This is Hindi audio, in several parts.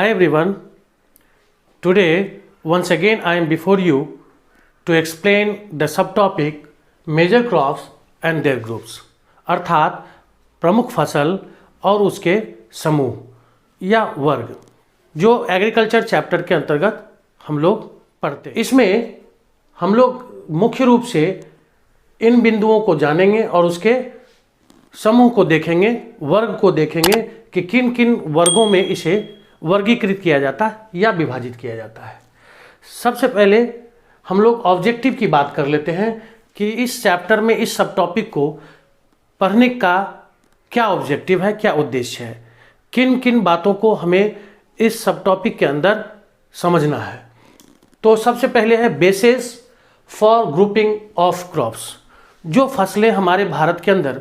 Hi everyone. Today once again I am before you to explain the subtopic major crops and their groups अर्थात प्रमुख फसल और उसके समूह या वर्ग जो एग्रीकल्चर चैप्टर के अंतर्गत हम लोग पढ़ते हैं। इसमें हम लोग मुख्य रूप से इन बिंदुओं को जानेंगे और उसके समूह को देखेंगे, वर्ग को देखेंगे कि किन किन वर्गों में इसे वर्गीकृत किया जाता है या विभाजित किया जाता है। सबसे पहले हम लोग ऑब्जेक्टिव की बात कर लेते हैं कि इस चैप्टर में इस सब टॉपिक को पढ़ने का क्या ऑब्जेक्टिव है, क्या उद्देश्य है, किन किन बातों को हमें इस सब टॉपिक के अंदर समझना है। तो सबसे पहले है basis for grouping of crops. जो फसलें हमारे भारत के अंदर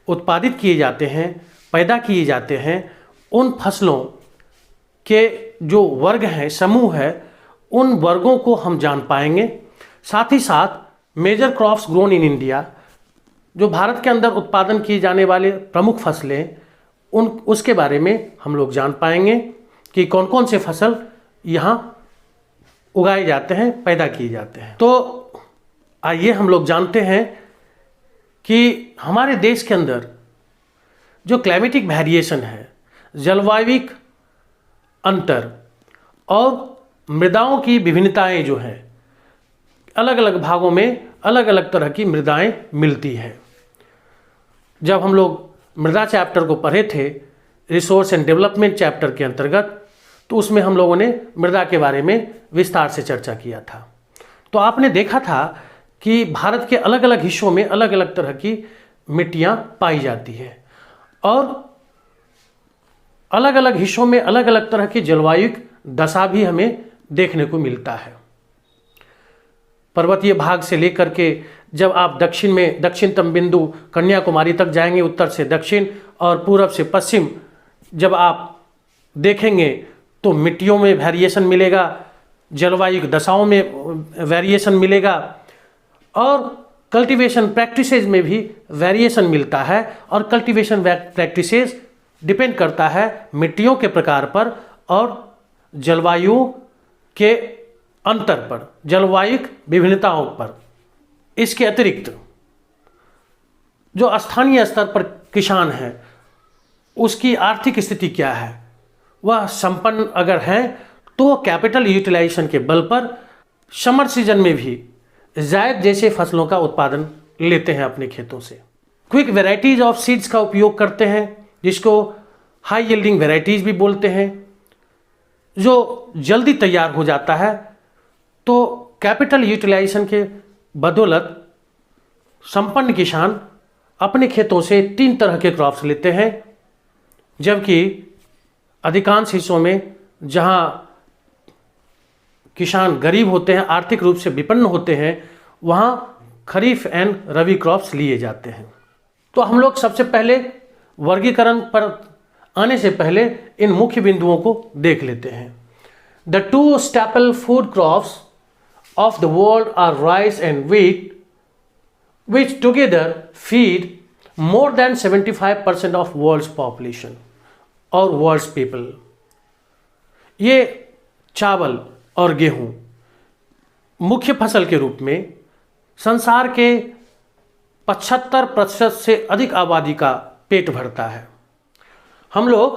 उत्पादित किए जाते हैं, पैदा किए जाते हैं, उन फसलों के जो वर्ग हैं, समूह है, उन वर्गों को हम जान पाएंगे। साथ ही साथ major crops grown in India, जो भारत के अंदर उत्पादन किए जाने वाले प्रमुख फसलें, उसके बारे में हम लोग जान पाएंगे कि कौन कौन से फसल यहाँ उगाए जाते हैं, पैदा किए जाते हैं। तो आइए हम लोग जानते हैं कि हमारे देश के अंदर जो क्लाइमेटिक वेरिएशन है, जलवायविक अंतर और मृदाओं की विभिन्नताएं जो हैं, अलग अलग भागों में अलग अलग तरह की मृदाएं मिलती हैं। जब हम लोग मृदा चैप्टर को पढ़े थे रिसोर्स एंड डेवलपमेंट चैप्टर के अंतर्गत, तो उसमें हम लोगों ने मृदा के बारे में विस्तार से चर्चा किया था। तो आपने देखा था कि भारत के अलग अलग हिस्सों में अलग अलग तरह की मिट्टियाँ पाई जाती है और अलग अलग हिस्सों में अलग अलग तरह की जलवायु दशा भी हमें देखने को मिलता है। पर्वतीय भाग से लेकर के जब आप दक्षिण में दक्षिणतम बिंदु कन्याकुमारी तक जाएंगे, उत्तर से दक्षिण और पूरब से पश्चिम जब आप देखेंगे तो मिट्टियों में वेरिएशन मिलेगा, जलवायु दशाओं में वेरिएशन मिलेगा और कल्टीवेशन प्रैक्टिसेस में भी वेरिएशन मिलता है। और कल्टीवेशन प्रैक्टिसेस डिपेंड करता है मिट्टियों के प्रकार पर और जलवायु के अंतर पर, जलवायु विभिन्नताओं पर। इसके अतिरिक्त जो स्थानीय स्तर पर किसान है, उसकी आर्थिक स्थिति क्या है, वह संपन्न अगर है तो कैपिटल यूटिलाइजेशन के बल पर समर सीजन में भी जायद जैसे फसलों का उत्पादन लेते हैं अपने खेतों से। क्विक वैरायटीज ऑफ सीड्स का उपयोग करते हैं, जिसको हाई यील्डिंग वैरायटीज भी बोलते हैं, जो जल्दी तैयार हो जाता है। तो कैपिटल यूटिलाइजेशन के बदौलत संपन्न किसान अपने खेतों से 3 तरह के क्रॉप्स लेते हैं, जबकि अधिकांश हिस्सों में जहां किसान गरीब होते हैं, आर्थिक रूप से विपन्न होते हैं, वहां खरीफ एंड रबी क्रॉप्स लिए जाते हैं। तो हम लोग सबसे पहले वर्गीकरण पर आने से पहले इन मुख्य बिंदुओं को देख लेते हैं। The 2 staple food crops of the world are rice and wheat, which together feed more than 75% of world's population और वर्ल्ड्स पीपल। ये चावल और गेहूं मुख्य फसल के रूप में संसार के 75% से अधिक आबादी का पेट भरता है। हम लोग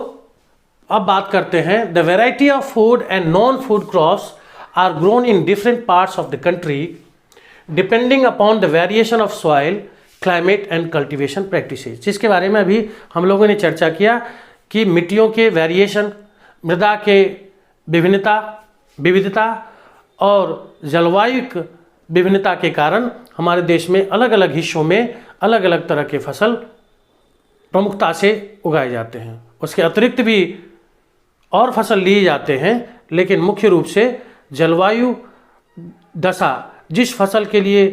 अब बात करते हैं the variety of food and non food crops are grown in different parts of the country depending upon the variation of soil, climate and cultivation practices. जिसके बारे में अभी हम लोगों ने चर्चा किया कि मिट्टियों के वेरिएशन, मृदा के विविधता और जलवायु विभिन्नता के कारण हमारे देश में अलग अलग हिस्सों में अलग अलग तरह के फसल प्रमुखता से उगाए जाते हैं। उसके अतिरिक्त भी और फसल लिए जाते हैं, लेकिन मुख्य रूप से जलवायु दशा जिस फसल के लिए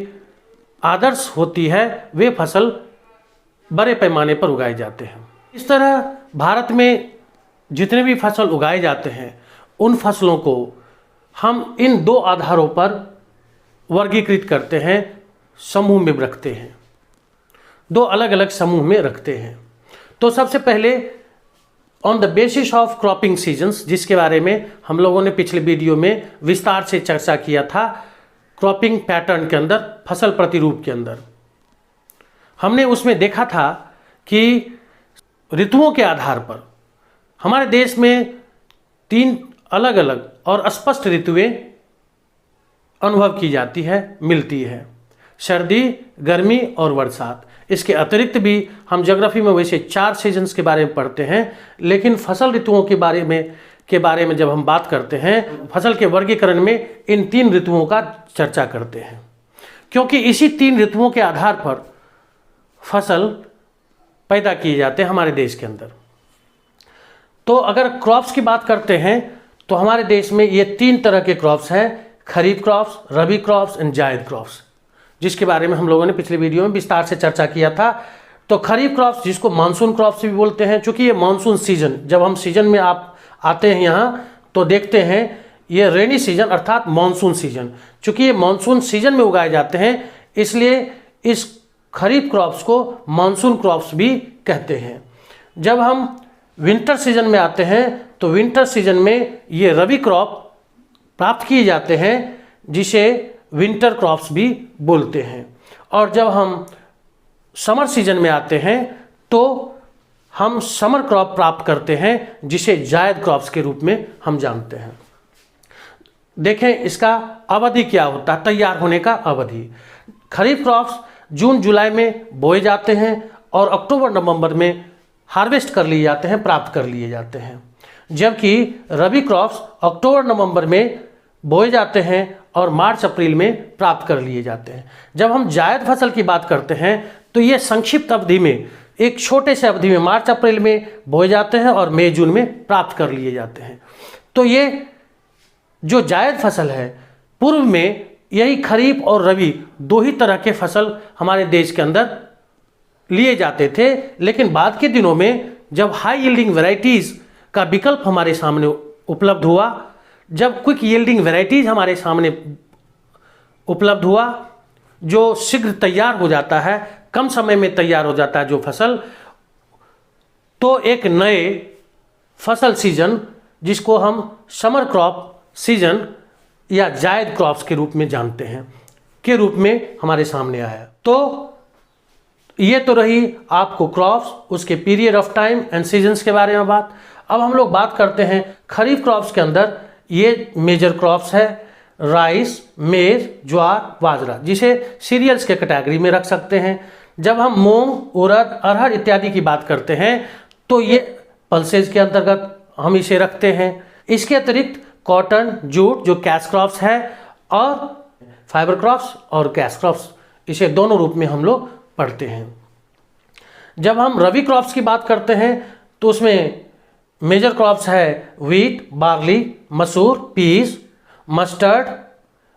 आदर्श होती है, वे फसल बड़े पैमाने पर उगाए जाते हैं। इस तरह भारत में जितने भी फसल उगाए जाते हैं, उन फसलों को हम इन 2 आधारों पर वर्गीकृत करते हैं, समूह में रखते हैं, 2 अलग अलग समूह में रखते हैं। तो सबसे पहले on the basis of cropping seasons, जिसके बारे में हम लोगों ने पिछले वीडियो में विस्तार से चर्चा किया था। क्रॉपिंग पैटर्न के अंदर, फसल प्रतिरूप के अंदर हमने उसमें देखा था कि ऋतुओं के आधार पर हमारे देश में 3 अलग अलग और स्पष्ट ऋतुएं अनुभव की जाती है, मिलती है। सर्दी, गर्मी और बरसात। इसके अतिरिक्त भी हम ज्योग्राफी में वैसे 4 सीजन्स के बारे में पढ़ते हैं, लेकिन फसल ऋतुओं के बारे में जब हम बात करते हैं, फसल के वर्गीकरण में इन 3 ऋतुओं का चर्चा करते हैं, क्योंकि इसी 3 ऋतुओं के आधार पर फसल पैदा किए जाते हैं हमारे देश के अंदर। तो अगर क्रॉप्स की बात करते हैं तो हमारे देश में ये 3 तरह के क्रॉप्स हैं, खरीफ क्रॉप्स, रबी क्रॉप्स एंड जायद क्रॉप्स, जिसके बारे में हम लोगों ने पिछले वीडियो में विस्तार से चर्चा किया था। तो खरीफ क्रॉप्स, जिसको मानसून क्रॉप्स भी बोलते हैं, चूंकि ये मानसून सीजन, जब हम सीजन में आप आते हैं यहाँ तो देखते हैं ये रेनी सीजन अर्थात मानसून सीजन, चूंकि ये मानसून सीजन में उगाए जाते हैं, इसलिए इस खरीफ क्रॉप्स को मानसून क्रॉप्स भी कहते हैं। जब हम विंटर सीजन में आते हैं तो विंटर सीजन में ये रबी क्रॉप प्राप्त किए जाते हैं, जिसे विंटर क्रॉप्स भी बोलते हैं। और जब हम समर सीजन में आते हैं तो हम समर क्रॉप प्राप्त करते हैं, जिसे जायद क्रॉप्स के रूप में हम जानते हैं। देखें इसका अवधि क्या होता है, तैयार होने का अवधि। खरीफ क्रॉप्स जून जुलाई में बोए जाते हैं और अक्टूबर नवंबर में हार्वेस्ट कर लिए जाते हैं, प्राप्त कर लिए जाते हैं। जबकि रबी क्रॉप्स अक्टूबर नवंबर में बोए जाते हैं और मार्च अप्रैल में प्राप्त कर लिए जाते हैं। जब हम जायद फसल की बात करते हैं तो ये संक्षिप्त अवधि में, एक छोटे से अवधि में मार्च अप्रैल में बोए जाते हैं और मई जून में प्राप्त कर लिए जाते हैं। तो ये जो जायद फसल है, पूर्व में यही खरीफ और रबी 2 ही तरह के फसल हमारे देश के अंदर लिए जाते थे, लेकिन बाद के दिनों में जब हाई यील्डिंग वैरायटीज़ का विकल्प हमारे सामने उपलब्ध हुआ, जब क्विक यील्डिंग वैरायटीज़ हमारे सामने उपलब्ध हुआ, जो शीघ्र तैयार हो जाता है, कम समय में तैयार हो जाता है जो फसल, तो एक नए फसल सीजन, जिसको हम समर क्रॉप सीजन या जायद क्रॉप्स के रूप में जानते हैं, के रूप में हमारे सामने आया। तो ये तो रही आपको क्रॉप्स, उसके period of time and seasons के बारे में बात। अब हम लोग बात करते हैं खरीफ क्रॉप्स के अंदर। ये मेजर क्रॉप्स है, राइस, मेज, ज्वार, बाजरा, जिसे सीरियल्स के कैटेगरी में रख सकते हैं। जब हम मूंग, उड़द, अरहर इत्यादि की बात करते हैं तो ये पल्सेज के अंतर्गत हम इसे रखते हैं। इसके अतिरिक्त कॉटन, जूट, जो कैश क्रॉप्स है, और फाइबर क्रॉप्स और कैश क्रॉप्स, इसे दोनों रूप में हम लोग पढ़ते हैं। जब हम रबी क्रॉप्स की बात करते हैं तो उसमें मेजर क्रॉप्स है wheat, barley, masoor, peas, mustard,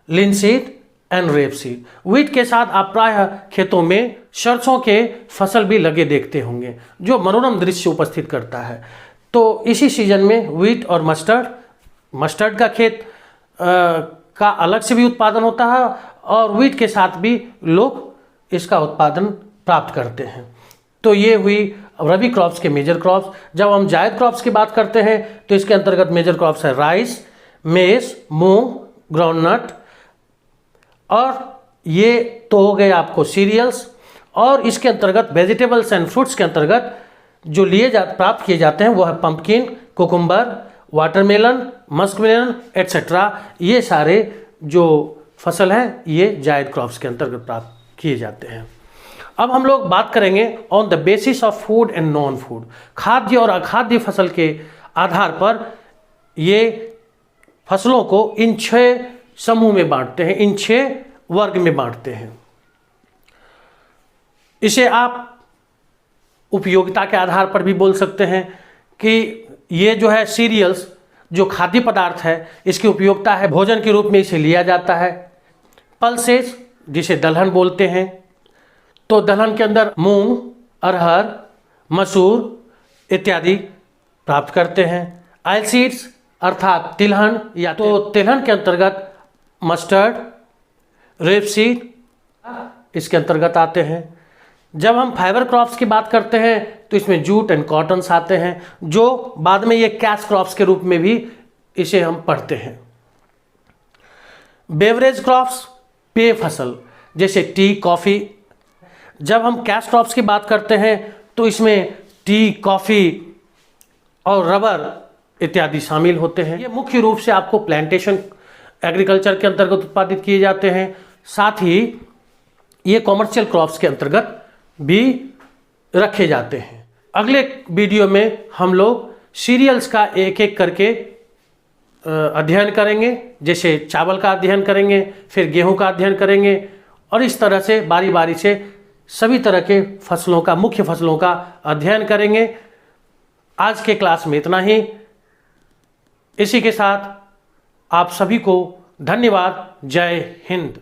linseed and rapeseed. Wheat के साथ आप प्रायः खेतों में सरसों के फसल भी लगे देखते होंगे, जो मनोरम दृश्य उपस्थित करता है। तो इसी सीजन में व्हीट और मस्टर्ड का खेत का अलग से भी उत्पादन होता है, और व्हीट के साथ भी लोग इसका उत्पादन प्राप्त करते हैं। तो ये हुई रबी क्रॉप्स के मेजर क्रॉप्स। जब हम जायद क्रॉप्स की बात करते हैं तो इसके अंतर्गत मेजर क्रॉप्स है राइस, मेज, मूंग, ग्राउंडनट, और ये तो हो गए आपको सीरियल्स। और इसके अंतर्गत वेजिटेबल्स एंड फ्रूट्स के अंतर्गत जो प्राप्त किए जाते हैं वो है pumpkin, cucumber, watermelon, muskmelon etcetera. ये सारे जो फसल हैं ये जायद क्रॉप्स के अंतर्गत प्राप्त किए जाते हैं। अब हम लोग बात करेंगे on the basis of food and non food. खाद्य और अखाद्य फसल के आधार पर ये फसलों को इन 6 समूह में बांटते हैं, इन 6 वर्ग में बांटते हैं। इसे आप उपयोगिता के आधार पर भी बोल सकते हैं कि ये जो है सीरियल्स, जो खाद्य पदार्थ है, इसकी उपयोगिता है भोजन के रूप में इसे लिया जाता है। पल्सेस, जिसे दलहन बोलते हैं, तो दलहन के अंदर मूंग, अरहर, मसूर इत्यादि प्राप्त करते हैं। ऑयल सीड्स अर्थात तिलहन, या तो तिलहन के अंतर्गत मस्टर्ड, रेपसीड इसके अंतर्गत आते हैं। जब हम फाइबर क्रॉप्स की बात करते हैं तो इसमें जूट एंड कॉटन्स आते हैं, जो बाद में ये कैश क्रॉप्स के रूप में भी इसे हम पढ़ते हैं। बेवरेज क्रॉप्स, पेय फसल, जैसे टी, कॉफ़ी। जब हम कैश क्रॉप्स की बात करते हैं तो इसमें टी, कॉफ़ी और रबर इत्यादि शामिल होते हैं। ये मुख्य रूप से आपको प्लांटेशन एग्रीकल्चर के अंतर्गत उत्पादित किए जाते हैं। साथ ही ये कॉमर्शियल क्रॉप्स के अंतर्गत भी रखे जाते हैं। अगले वीडियो में हम लोग सीरियल्स का एक एक करके अध्ययन करेंगे, जैसे चावल का अध्ययन करेंगे, फिर गेहूं का अध्ययन करेंगे, और इस तरह से बारी बारी से सभी तरह के फसलों का, मुख्य फसलों का अध्ययन करेंगे। आज के क्लास में इतना ही। इसी के साथ आप सभी को धन्यवाद। जय हिंद।